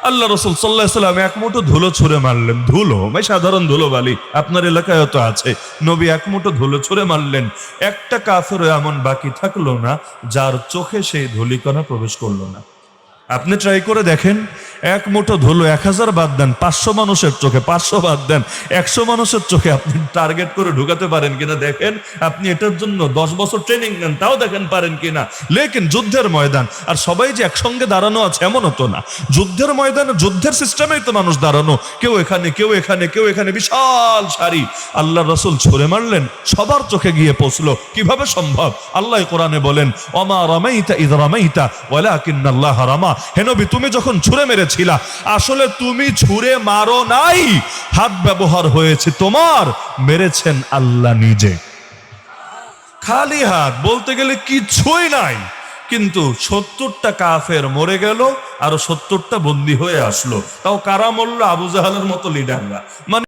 আল্লাহ রাসূল সাল্লাল্লাহু আলাইহি ওয়াসাল্লাম এক মুঠো ধুলো ছুঁড়ে মারলেন। ধুলো মানে সাধারণ ধুলো বালি, আপনার এলাকায় তো আছে। নবী এক মুঠো ধুলো ছুঁড়ে মারলেন, একটা কাফেরও এমন বাকি থাকলো না যার চোখে সেই ধূলিকণা প্রবেশ করলো না। আপনি ট্রাই করে দেখেন, এক মুঠো ধুলো 1000 বাদ দেন, 500 মানুষের চোখে, 500 বাদ দেন, 100 মানুষের চোখে আপনি টার্গেট করে ঢুকাতে পারেন কিনা দেখেন। আপনি এটার জন্য 10 বছর ট্রেনিং নেন, তাও দেখেন পারেন কিনা। লেকিন যুদ্ধের ময়দান, আর সবাই যে একসঙ্গে দাঁড়ানো আছে এমনও তো না। যুদ্ধের ময়দানে যুদ্ধের সিস্টেমেই তো মানুষ দাঁড়ানো, কেউ এখানে কেউ এখানে কেউ এখানে, বিশাল সারি। আল্লাহ রাসূল ছুঁড়ে মারলেন, সবার চোখে গিয়ে পৌঁছলো। কিভাবে সম্ভব? আল্লাহ কোরআনে বলেন, ওমা রামাইতা ইয রামাইতা ওয়ালাকিন্নাল্লাহ রামা। হে নবী, তুমি যখন ছুঁড়ে মেরেছিলা, আসলে তুমি ছুঁড়ে মারো নাই, হাত ব্যবহার হয়েছে তোমার, মেরেছেন আল্লাহ নিজে। খালি হাত, বলতে গেলে কিছুই নাই। কিন্তু 70টা কাফের মরে গেল, আর 70টা বন্দী হয়ে আসলো। তাও কারা মরল? আবু জাহালের মতো লিডাররা। মানে